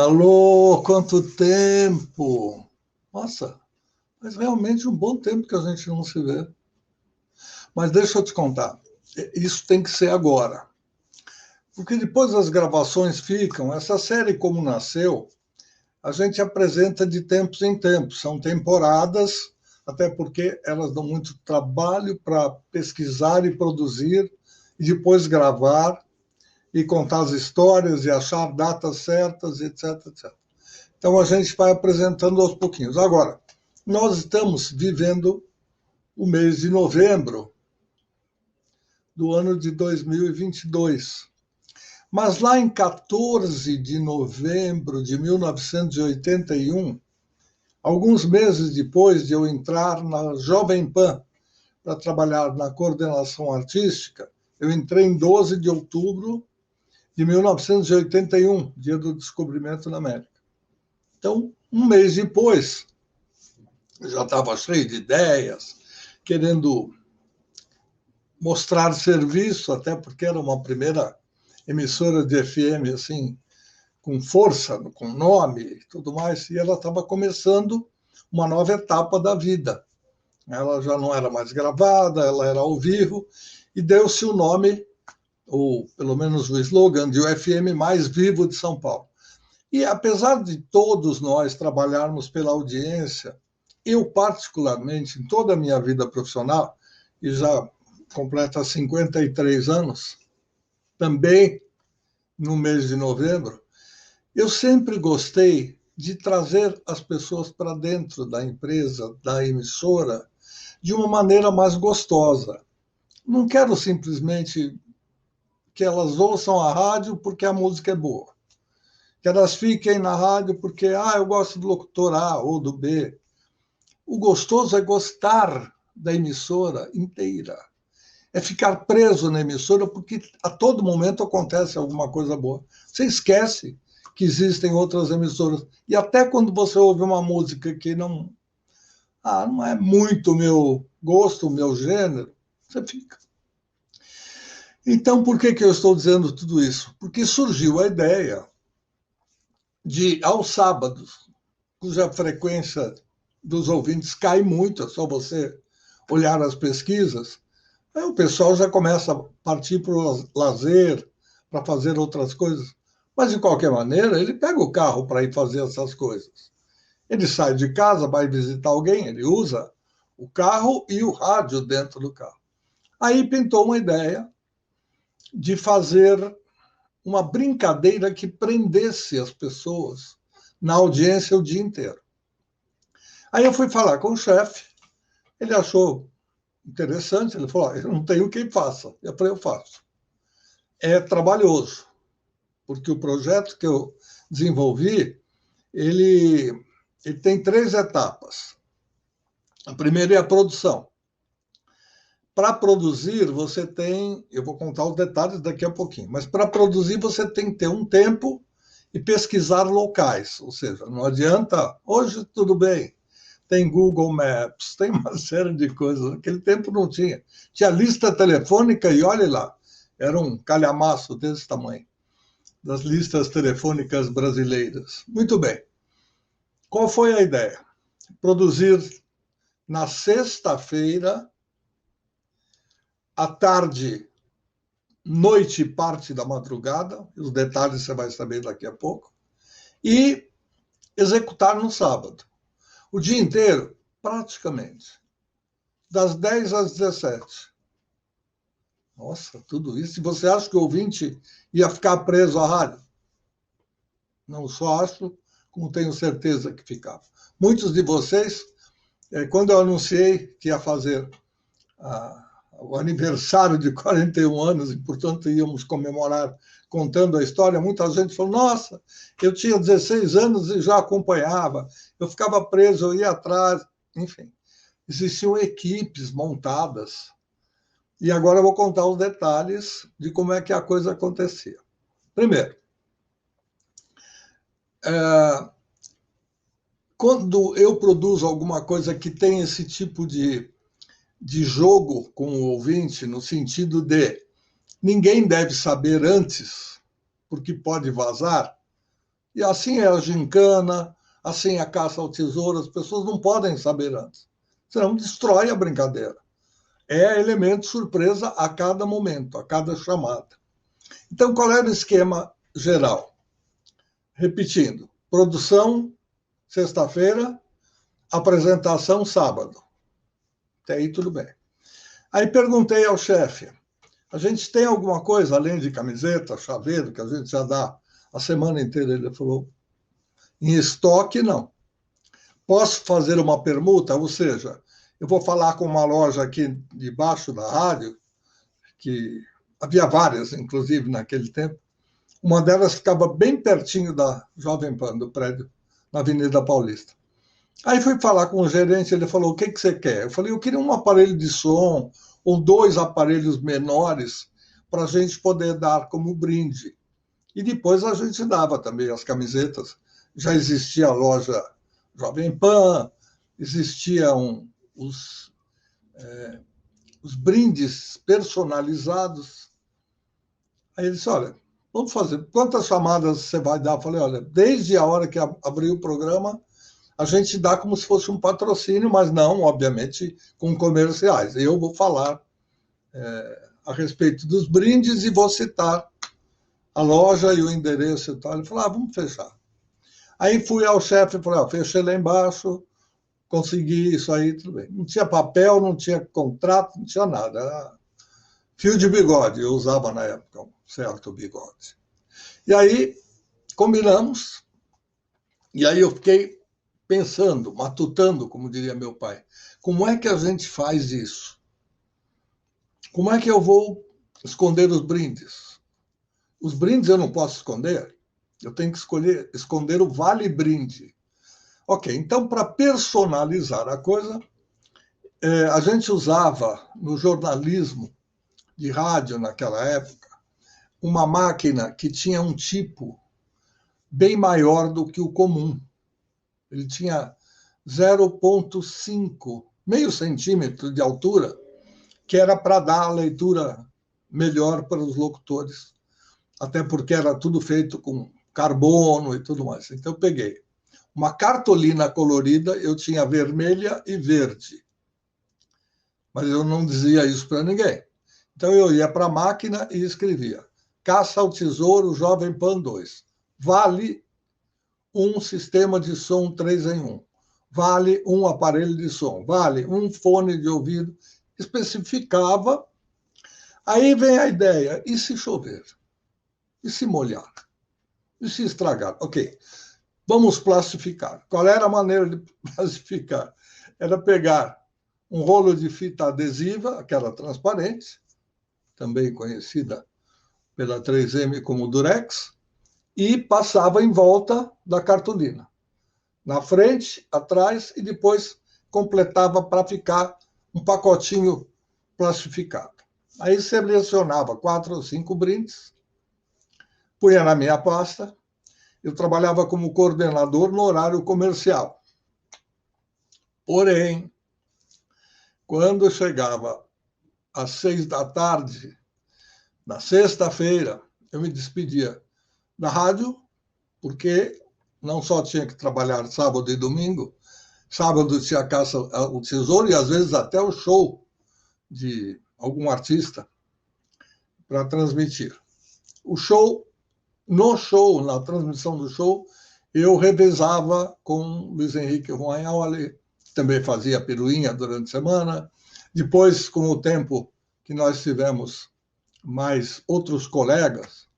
Alô, quanto tempo! Nossa, mas realmente um bom tempo que a gente não se vê. Mas deixa eu te contar, isso tem que ser agora. Porque depois as gravações ficam, essa série como nasceu, a gente apresenta de tempos em tempos, são temporadas, até porque elas dão muito trabalho para pesquisar e produzir, e depois gravar, e contar as histórias, e achar datas certas, etc, etc. Então a gente vai apresentando aos pouquinhos. Agora, nós estamos vivendo o mês de novembro do ano de 2022. Mas lá em 14 de novembro de 1981, alguns meses depois de eu entrar na Jovem Pan para trabalhar na coordenação artística, eu entrei em 12 de outubro de 1981, dia do descobrimento da América. Então, um mês depois, eu já estava cheio de ideias, querendo mostrar serviço, até porque era uma primeira emissora de FM assim, com força, com nome e tudo mais, e ela estava começando uma nova etapa da vida. Ela já não era mais gravada, ela era ao vivo, e deu-se o nome, ou pelo menos o slogan, de o FM mais vivo de São Paulo. E apesar de todos nós trabalharmos pela audiência, eu particularmente, em toda a minha vida profissional, e já completa 53 anos, também no mês de novembro, eu sempre gostei de trazer as pessoas para dentro da empresa, da emissora, de uma maneira mais gostosa. Não quero simplesmente que elas ouçam a rádio porque a música é boa. Que elas fiquem na rádio porque eu gosto do locutor A ou do B. O gostoso é gostar da emissora inteira. É ficar preso na emissora porque a todo momento acontece alguma coisa boa. Você esquece que existem outras emissoras. E até quando você ouve uma música que não é muito o meu gosto, o meu gênero, você fica. Então, por que eu estou dizendo tudo isso? Porque surgiu a ideia de, aos sábados, cuja frequência dos ouvintes cai muito, é só você olhar as pesquisas, aí o pessoal já começa a partir para o lazer, para fazer outras coisas. Mas, de qualquer maneira, ele pega o carro para ir fazer essas coisas. Ele sai de casa, vai visitar alguém, ele usa o carro e o rádio dentro do carro. Aí pintou uma ideia de fazer uma brincadeira que prendesse as pessoas na audiência o dia inteiro. Aí eu fui falar com o chefe, ele achou interessante, ele falou, eu não tenho quem faça. Eu falei, eu faço. É trabalhoso, porque o projeto que eu desenvolvi, ele tem 3 etapas. A primeira é a produção. Para produzir, você tem, eu vou contar os detalhes daqui a pouquinho, mas para produzir você tem que ter um tempo e pesquisar locais, ou seja, não adianta, hoje tudo bem, tem Google Maps, tem uma série de coisas, naquele tempo não tinha. Tinha lista telefônica e olhe lá, era um calhamaço desse tamanho, das listas telefônicas brasileiras. Muito bem. Qual foi a ideia? Produzir na sexta-feira, à tarde, noite e parte da madrugada, os detalhes você vai saber daqui a pouco, e executar no sábado. O dia inteiro, praticamente, das 10 às 17. Nossa, tudo isso. E você acha que o ouvinte ia ficar preso à rádio? Não só acho, como tenho certeza que ficava. Muitos de vocês, quando eu anunciei que ia fazer o aniversário de 41 anos e, portanto, íamos comemorar contando a história, muita gente falou, nossa, eu tinha 16 anos e já acompanhava, eu ficava preso, eu ia atrás, enfim. Existiam equipes montadas. E agora eu vou contar os detalhes de como é que a coisa acontecia. Primeiro, quando eu produzo alguma coisa que tem esse tipo de jogo com o ouvinte, no sentido de ninguém deve saber antes, porque pode vazar, E assim é a gincana, assim é a caça ao tesouro, as pessoas não podem saber antes, senão destrói a brincadeira. É elemento surpresa a cada momento, a cada chamada. Então, qual era o esquema geral? Repetindo, produção, sexta-feira, apresentação, sábado. Até aí tudo bem. Aí perguntei ao chefe, a gente tem alguma coisa além de camiseta, chaveiro, que a gente já dá a semana inteira? Ele falou, em estoque, não. Posso fazer uma permuta? Ou seja, eu vou falar com uma loja aqui debaixo da rádio, que havia várias, inclusive, naquele tempo. Uma delas ficava bem pertinho da Jovem Pan, do prédio, na Avenida Paulista. Aí fui falar com o gerente, ele falou, o que você quer? Eu falei, eu queria um aparelho de som ou 2 aparelhos menores para a gente poder dar como brinde. E depois a gente dava também as camisetas. Já existia a loja Jovem Pan, existiam os brindes personalizados. Aí ele disse, olha, vamos fazer, quantas chamadas você vai dar? Eu falei, olha, desde a hora que abriu o programa, a gente dá como se fosse um patrocínio, mas não, obviamente, com comerciais. Eu vou falar a respeito dos brindes e vou citar a loja e o endereço e tal. Ele falou, vamos fechar. Aí fui ao chefe e falei, fechei lá embaixo, consegui isso aí, tudo bem. Não tinha papel, não tinha contrato, não tinha nada. Era fio de bigode, eu usava na época um certo bigode. E aí, combinamos, e aí eu fiquei pensando, matutando, como diria meu pai, como é que a gente faz isso? Como é que eu vou esconder os brindes? Os brindes eu não posso esconder, eu tenho que esconder o vale-brinde. Ok, então para personalizar a coisa, a gente usava no jornalismo de rádio naquela época uma máquina que tinha um tipo bem maior do que o comum. Ele tinha 0,5, meio centímetro de altura, que era para dar a leitura melhor para os locutores, até porque era tudo feito com carbono e tudo mais. Então eu peguei uma cartolina colorida, eu tinha vermelha e verde, mas eu não dizia isso para ninguém. Então eu ia para a máquina e escrevia Caça ao Tesouro Jovem Pan 2. Vale um sistema de som 3 em 1. Vale um aparelho de som. Vale um fone de ouvido. Especificava. Aí vem a ideia, e se chover? E se molhar? E se estragar? Ok, vamos plastificar. Qual era a maneira de plastificar? Era pegar um rolo de fita adesiva, aquela transparente, também conhecida pela 3M como Durex, e passava em volta da cartolina. Na frente, atrás, e depois completava para ficar um pacotinho plastificado. Aí selecionava 4 ou 5 brindes, punha na minha pasta. Eu trabalhava como coordenador no horário comercial. Porém, quando chegava às 6 da tarde, na sexta-feira, eu me despedia da rádio, porque não só tinha que trabalhar sábado e domingo, sábado tinha a caça ao tesouro e às vezes até o show de algum artista para transmitir. No show, na transmissão do show, eu revezava com Luiz Henrique Romagnoli, também fazia peruinha durante a semana. Depois, com o tempo que nós tivemos mais outros colegas,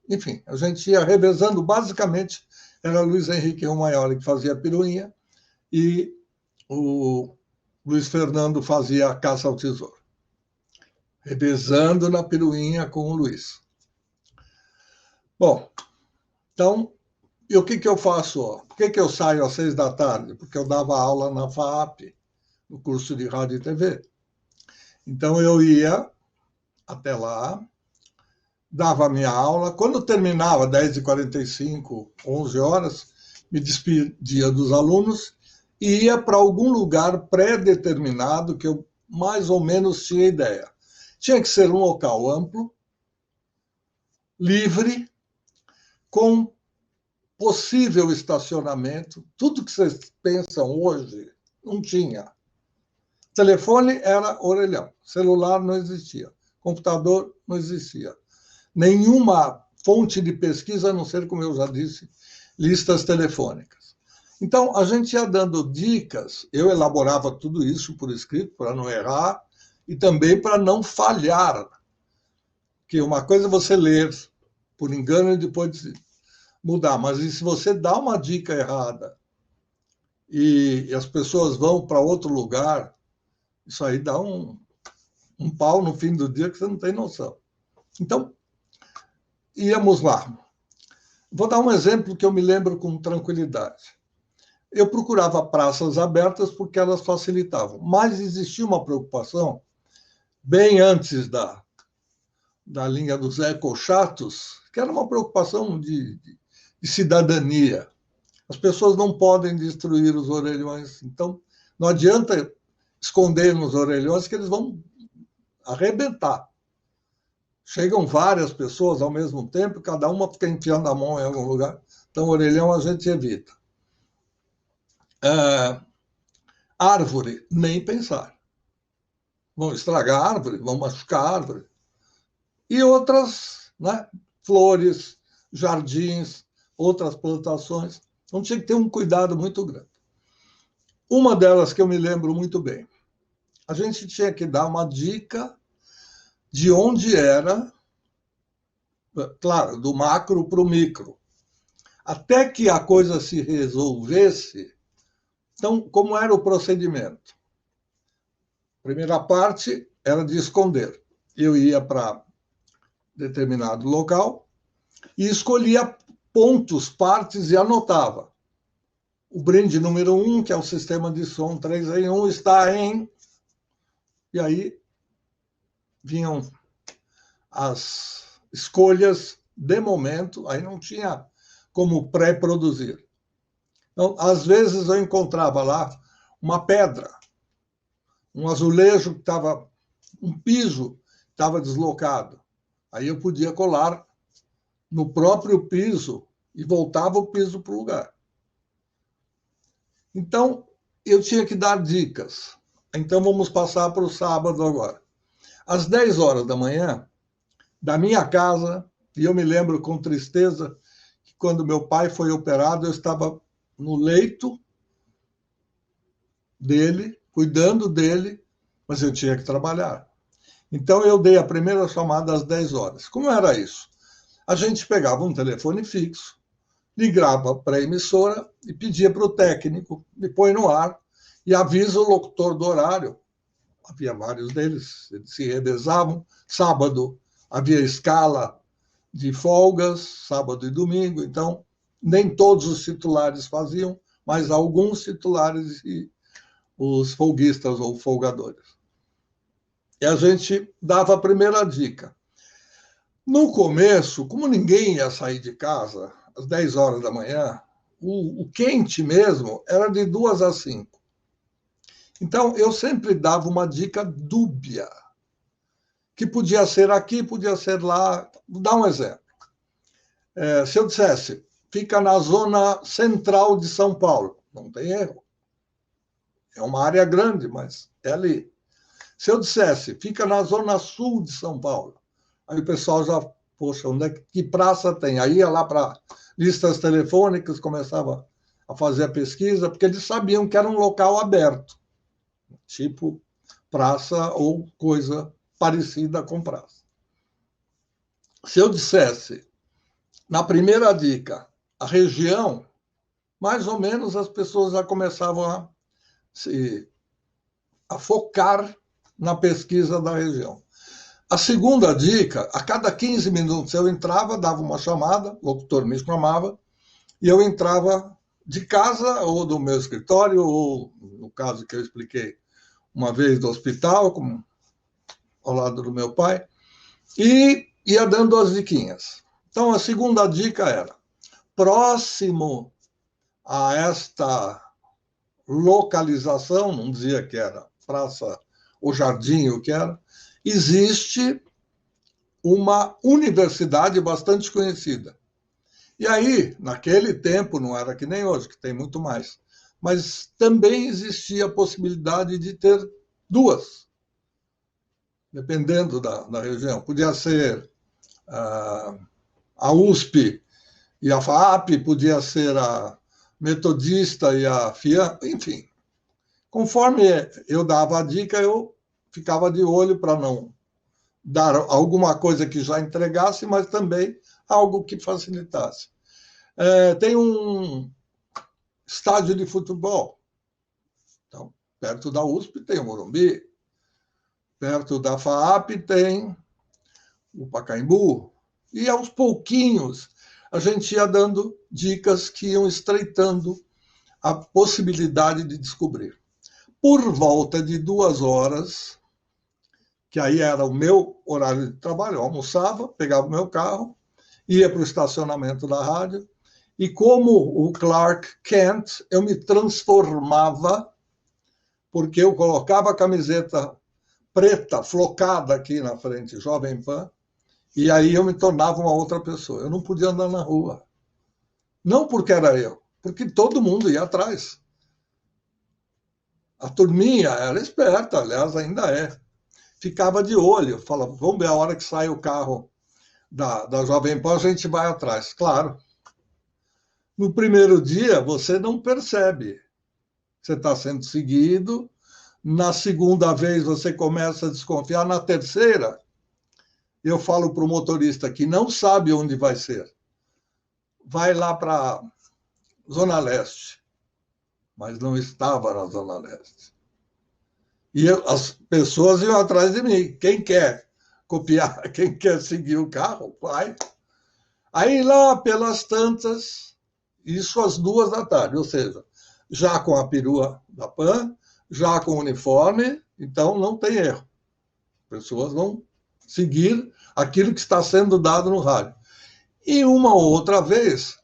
enfim, a gente ia revezando, basicamente, era Luiz Henrique Romagnoli que fazia peruinha e o Luiz Fernando fazia a caça ao tesouro, revezando na peruinha com o Luiz. Bom, então, e o que eu faço? Por que eu saio às 6 da tarde? Porque eu dava aula na FAAP, no curso de rádio e TV. Então eu ia até lá, dava a minha aula. Quando terminava, 10h45, 11 horas, me despedia dos alunos e ia para algum lugar pré-determinado que eu mais ou menos tinha ideia. Tinha que ser um local amplo, livre, com possível estacionamento. Tudo que vocês pensam hoje não tinha. Telefone era orelhão, celular não existia, computador não existia. Nenhuma fonte de pesquisa, a não ser, como eu já disse, listas telefônicas. Então, a gente ia dando dicas, eu elaborava tudo isso por escrito, para não errar, e também para não falhar. Porque uma coisa é você ler por engano e depois mudar, mas e se você dá uma dica errada e as pessoas vão para outro lugar, isso aí dá um pau no fim do dia que você não tem noção. Então, íamos lá. Vou dar um exemplo que eu me lembro com tranquilidade. Eu procurava praças abertas porque elas facilitavam, mas existia uma preocupação bem antes da linha dos ecochatos, que era uma preocupação de cidadania. As pessoas não podem destruir os orelhões, então não adianta esconder nos orelhões que eles vão arrebentar. Chegam várias pessoas ao mesmo tempo, cada uma fica enfiando a mão em algum lugar, então orelhão a gente evita. Árvore, nem pensar. Vão estragar a árvore, vão machucar a árvore. E outras, né, flores, jardins, outras plantações. Então tinha que ter um cuidado muito grande. Uma delas que eu me lembro muito bem, a gente tinha que dar uma dica de onde era, claro, do macro para o micro. Até que a coisa se resolvesse, então, como era o procedimento? A primeira parte era de esconder. Eu ia para determinado local e escolhia pontos, partes e anotava. O brinde número 1, que é o sistema de som 3 em 1, está em... E aí vinham as escolhas de momento, aí não tinha como pré-produzir. Então, às vezes eu encontrava lá uma pedra, um azulejo que estava, um piso estava deslocado. Aí eu podia colar no próprio piso e voltava o piso para o lugar. Então, eu tinha que dar dicas. Então, vamos passar para o sábado agora. Às 10 horas da manhã, da minha casa, e eu me lembro com tristeza que quando meu pai foi operado, eu estava no leito dele, cuidando dele, mas eu tinha que trabalhar. Então, eu dei a primeira chamada às 10 horas. Como era isso? A gente pegava um telefone fixo, ligava para a emissora e pedia para o técnico, me põe no ar e avisa o locutor do horário. Havia vários deles, eles se revezavam. Sábado havia escala de folgas, sábado e domingo, então nem todos os titulares faziam, mas alguns titulares e os folguistas ou folgadores. E a gente dava a primeira dica. No começo, como ninguém ia sair de casa às 10 horas da manhã, o quente mesmo era de 2 às 5. Então, eu sempre dava uma dica dúbia, que podia ser aqui, podia ser lá. Vou dar um exemplo. Se eu dissesse, fica na zona central de São Paulo, não tem erro. É uma área grande, mas é ali. Se eu dissesse, fica na zona sul de São Paulo, aí o pessoal já, poxa, onde é que praça tem? Aí ia lá para listas telefônicas, começava a fazer a pesquisa, porque eles sabiam que era um local aberto, tipo praça ou coisa parecida com praça. Se eu dissesse, na primeira dica, a região, mais ou menos as pessoas já começavam a focar na pesquisa da região. A segunda dica, a cada 15 minutos eu entrava, dava uma chamada, o locutor me chamava, e eu entrava de casa ou do meu escritório, ou no caso que eu expliquei uma vez do hospital, ao lado do meu pai, e ia dando as diquinhas. Então, a segunda dica era, próximo a esta localização, não dizia que era praça ou jardim, o que era, existe uma universidade bastante conhecida. E aí, naquele tempo, não era que nem hoje, que tem muito mais, mas também existia a possibilidade de ter duas, dependendo da região. Podia ser a USP e a FAAP, podia ser a Metodista e a FIAM, enfim. Conforme eu dava a dica, eu ficava de olho para não dar alguma coisa que já entregasse, mas também algo que facilitasse. Tem um estádio de futebol. Então, perto da USP tem o Morumbi, perto da FAAP tem o Pacaembu, e aos pouquinhos a gente ia dando dicas que iam estreitando a possibilidade de descobrir. Por volta de 2 horas, que aí era o meu horário de trabalho, eu almoçava, pegava o meu carro, ia para o estacionamento da rádio, e como o Clark Kent, eu me transformava, porque eu colocava a camiseta preta, flocada aqui na frente, Jovem Pan, e aí eu me tornava uma outra pessoa. Eu não podia andar na rua. Não porque era eu, porque todo mundo ia atrás. A turminha era esperta, aliás, ainda é. Ficava de olho, falava, vamos ver a hora que sai o carro da Jovem Pan, a gente vai atrás. Claro. No primeiro dia, você não percebe. Você está sendo seguido. Na segunda vez, você começa a desconfiar. Na terceira, eu falo para o motorista que não sabe onde vai ser. Vai lá para a Zona Leste. Mas não estava na Zona Leste. E as pessoas iam atrás de mim. Quem quer copiar, quem quer seguir o carro, vai. Aí lá pelas tantas, isso às 2 da tarde, ou seja, já com a perua da PAN, já com o uniforme, então não tem erro. As pessoas vão seguir aquilo que está sendo dado no rádio. E uma ou outra vez,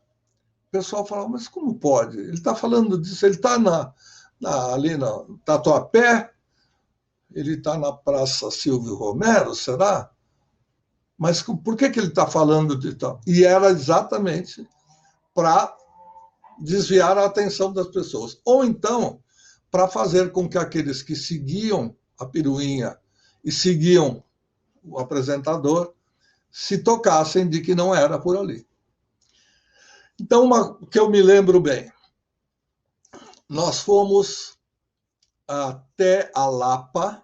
o pessoal fala, mas como pode? Ele está falando disso, ele está ali no Tatuapé, ele está na Praça Silvio Romero, será? Mas por que ele está falando de tal? E era exatamente para desviar a atenção das pessoas. Ou então, para fazer com que aqueles que seguiam a piruinha e seguiam o apresentador se tocassem de que não era por ali. Então, que eu me lembro bem, nós fomos até a Lapa,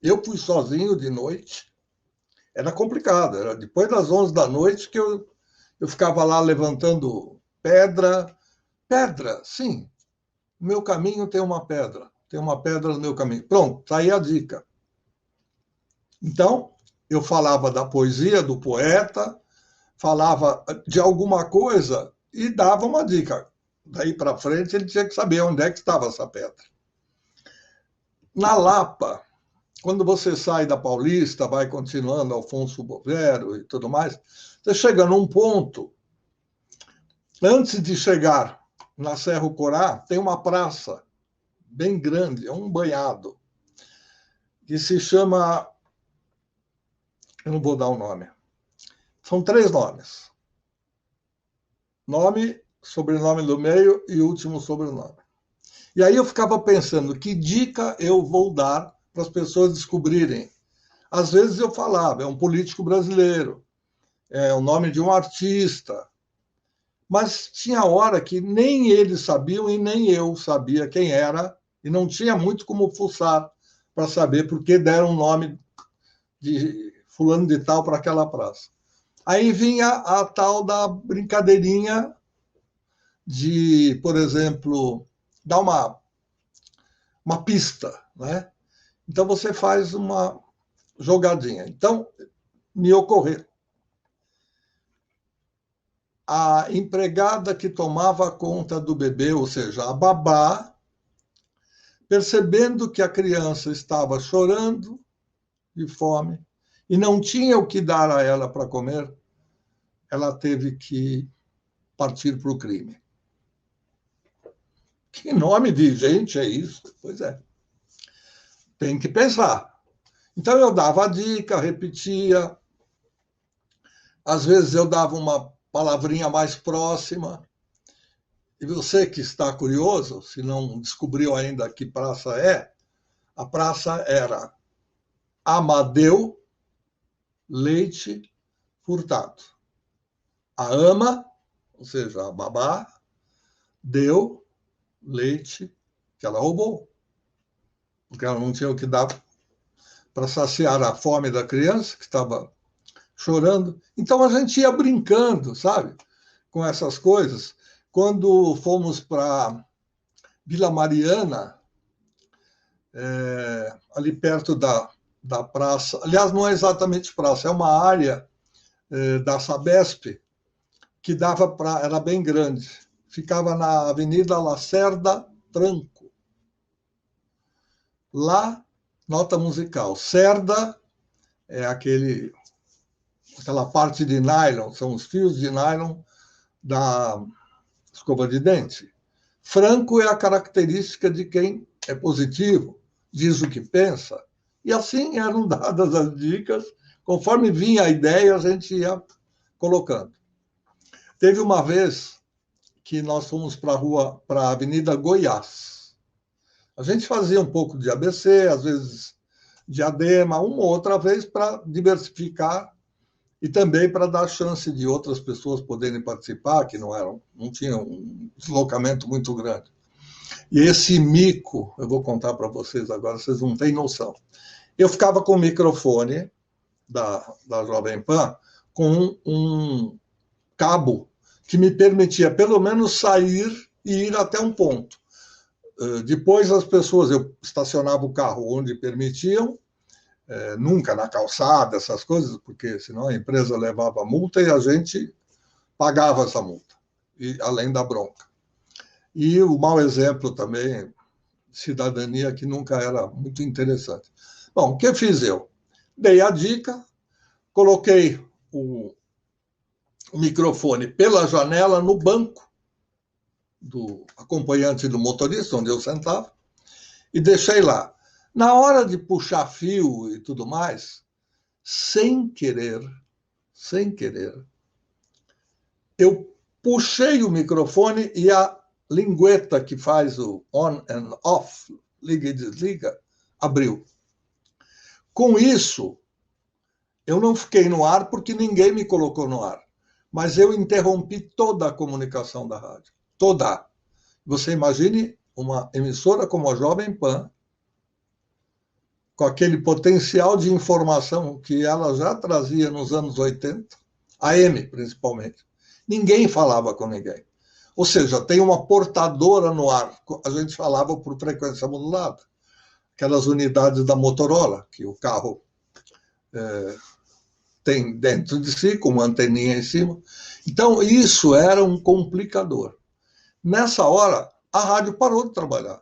eu fui sozinho de noite, era complicado, era depois das 11 da noite que eu ficava lá levantando pedra, sim, no meu caminho tem uma pedra no meu caminho. Pronto, tá aí a dica. Então, eu falava da poesia, do poeta, falava de alguma coisa e dava uma dica. Daí para frente ele tinha que saber onde é que estava essa pedra. Na Lapa, quando você sai da Paulista, vai continuando Alfonso Bovero e tudo mais, você chega num ponto, antes de chegar na Serra Corá, tem uma praça bem grande, é um banhado, que se chama, eu não vou dar o nome, são 3 nomes. Nome, sobrenome do meio e último sobrenome. E aí eu ficava pensando, que dica eu vou dar para as pessoas descobrirem? Às vezes eu falava, é um político brasileiro, é o nome de um artista, mas tinha hora que nem eles sabiam e nem eu sabia quem era, e não tinha muito como fuçar para saber por que deram o nome de fulano de tal para aquela praça. Aí vinha a tal da brincadeirinha de, por exemplo, dar uma pista, né? Então você faz uma jogadinha. Então, me ocorreu. A empregada que tomava conta do bebê, ou seja, a babá, percebendo que a criança estava chorando de fome e não tinha o que dar a ela para comer, ela teve que partir para o crime. Que nome de gente é isso? Pois é. Tem que pensar. Então eu dava a dica, repetia. Às vezes eu dava uma palavrinha mais próxima. E você que está curioso, se não descobriu ainda que praça é, a praça era Amadeu Leite Furtado. A ama, ou seja, a babá, deu leite que ela roubou, porque ela não tinha o que dar para saciar a fome da criança, que estava chorando. Então a gente ia brincando, sabe, com essas coisas. Quando fomos para Vila Mariana, ali perto da praça, aliás, não é exatamente praça, é uma área da Sabesp, que dava para, era bem grande, ficava na Avenida Lacerda Franco. Lá, nota musical, cerda é aquela parte de nylon, são os fios de nylon da escova de dente. Franco é a característica de quem é positivo, diz o que pensa. E assim eram dadas as dicas, conforme vinha a ideia, a gente ia colocando. Teve uma vez que nós fomos para a Avenida Goiás. A gente fazia um pouco de ABC, às vezes Diadema, uma ou outra vez para diversificar e também para dar chance de outras pessoas poderem participar, que não tinham um deslocamento muito grande. E esse mico, eu vou contar para vocês agora, vocês não têm noção. Eu ficava com o microfone da Jovem Pan com um cabo que me permitia pelo menos sair e ir até um ponto. Depois eu estacionava o carro onde permitiam, nunca na calçada, essas coisas, porque senão a empresa levava multa e a gente pagava essa multa, e além da bronca. E o mau exemplo também, cidadania, que nunca era muito interessante. Bom, o que fiz eu? Dei a dica, coloquei o microfone pela janela no banco do acompanhante do motorista, onde eu sentava, e deixei lá. Na hora de puxar fio e tudo mais, sem querer, eu puxei o microfone e a lingueta que faz o on and off, liga e desliga, abriu. Com isso, eu não fiquei no ar porque ninguém me colocou no ar, mas eu interrompi toda a comunicação da rádio, toda. Você imagine uma emissora como a Jovem Pan, com aquele potencial de informação que ela já trazia nos anos 80, AM principalmente. Ninguém falava com ninguém. Ou seja, tem uma portadora no ar. A gente falava por frequência modulada. Aquelas unidades da Motorola, que o carro tem dentro de si, com uma anteninha em cima. Então, isso era um complicador. Nessa hora, a rádio parou de trabalhar.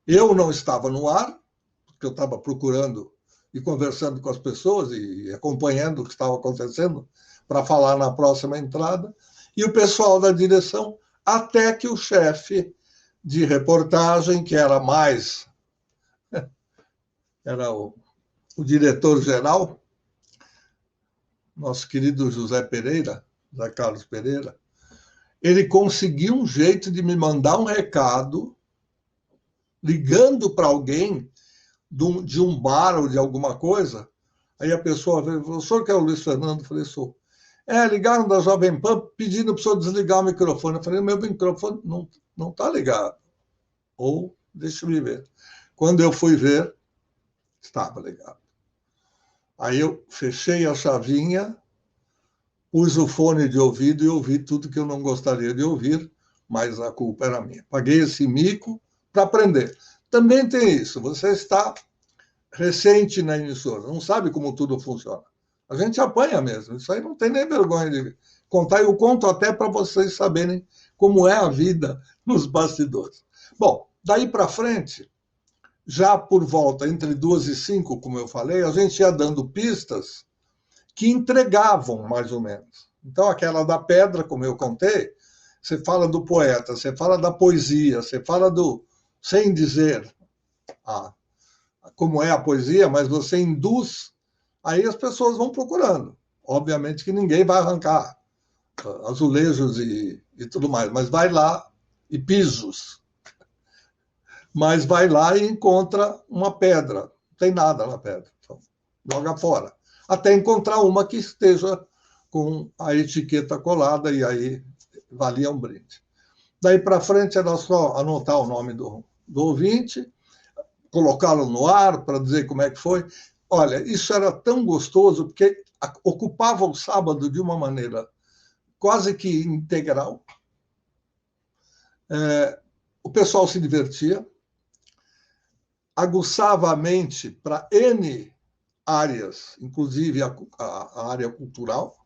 Eu não estava no ar, porque eu estava procurando e conversando com as pessoas e acompanhando o que estava acontecendo para falar na próxima entrada, e o pessoal da direção, até que o chefe de reportagem, que era o diretor-geral, nosso querido José Carlos Pereira, ele conseguiu um jeito de me mandar um recado, ligando para alguém de um bar ou de alguma coisa. Aí a pessoa veio e falou: o senhor que é o Luiz Fernando? Eu falei: sou. Ligaram da Jovem Pan pedindo para o senhor desligar o microfone. Eu falei: meu microfone não está ligado. Ou, deixa eu ver. Quando eu fui ver, estava ligado. Aí eu fechei a chavinha, pus o fone de ouvido e ouvi tudo que eu não gostaria de ouvir, mas a culpa era minha. Paguei esse mico para aprender. Também tem isso, você está recente na emissora, não sabe como tudo funciona. A gente apanha mesmo, isso aí não tem nem vergonha de contar, eu conto até para vocês saberem como é a vida nos bastidores. Bom, daí para frente, já por volta entre 2 e 5, como eu falei, a gente ia dando pistas que entregavam, mais ou menos. Então, aquela da pedra, como eu contei, você fala do poeta, você fala da poesia, você fala sem dizer como é a poesia, mas você induz, aí as pessoas vão procurando. Obviamente que ninguém vai arrancar azulejos e tudo mais, mas vai lá, e pisos, mas vai lá e encontra uma pedra, não tem nada na pedra, então joga fora, até encontrar uma que esteja com a etiqueta colada, e aí valia um brinde. Daí para frente era só anotar o nome do ouvinte, colocá-lo no ar para dizer como é que foi. Olha, isso era tão gostoso, porque ocupava o sábado de uma maneira quase que integral. O pessoal se divertia, aguçava a mente para N áreas, inclusive a área cultural,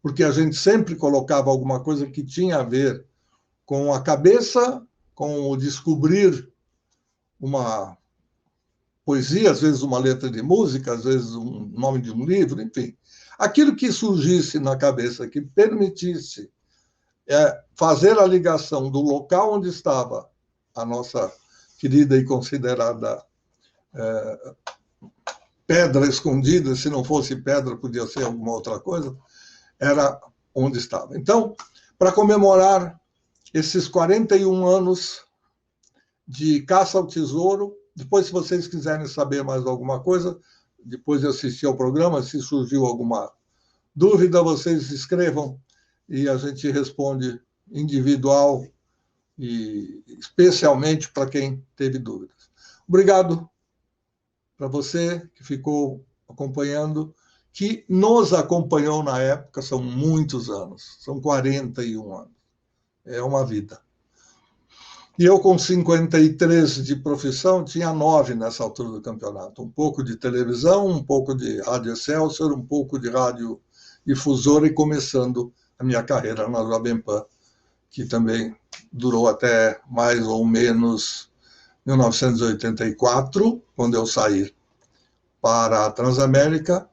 porque a gente sempre colocava alguma coisa que tinha a ver com a cabeça, com o descobrir uma poesia, às vezes uma letra de música, às vezes um nome de um livro, enfim. Aquilo que surgisse na cabeça, que permitisse fazer a ligação do local onde estava a nossa querida e considerada pedra escondida, se não fosse pedra, podia ser alguma outra coisa, era onde estava. Então, para comemorar esses 41 anos de caça ao tesouro, depois, se vocês quiserem saber mais alguma coisa, depois de assistir ao programa, se surgiu alguma dúvida, vocês escrevam e a gente responde individual e especialmente para quem teve dúvidas. Obrigado para você que ficou acompanhando, que nos acompanhou na época, são muitos anos, são 41 anos. É uma vida. E eu, com 53 de profissão, tinha 9 nessa altura do campeonato. Um pouco de televisão, um pouco de rádio Excelsior, um pouco de rádio difusora, e começando a minha carreira na Jovem Pan, que também durou até mais ou menos 1984, quando eu saí para a Transamérica.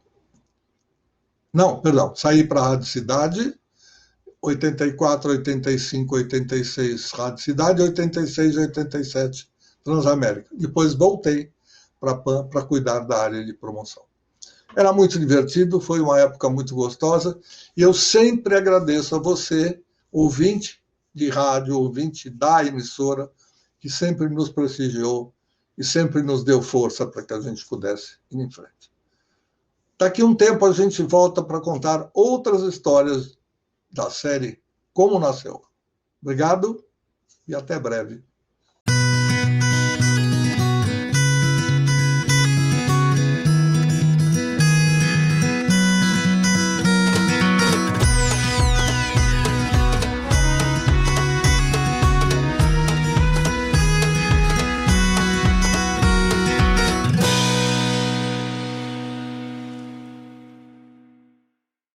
Não, perdão, saí para a Rádio Cidade, 84, 85, 86 Rádio Cidade, 86, 87 Transamérica. Depois voltei para a PAN para cuidar da área de promoção. Era muito divertido, foi uma época muito gostosa, e eu sempre agradeço a você, ouvinte de rádio, ouvinte da emissora, que sempre nos prestigiou e sempre nos deu força para que a gente pudesse ir em frente. Daqui a um tempo a gente volta para contar outras histórias da série Como Nasceu. Obrigado e até breve.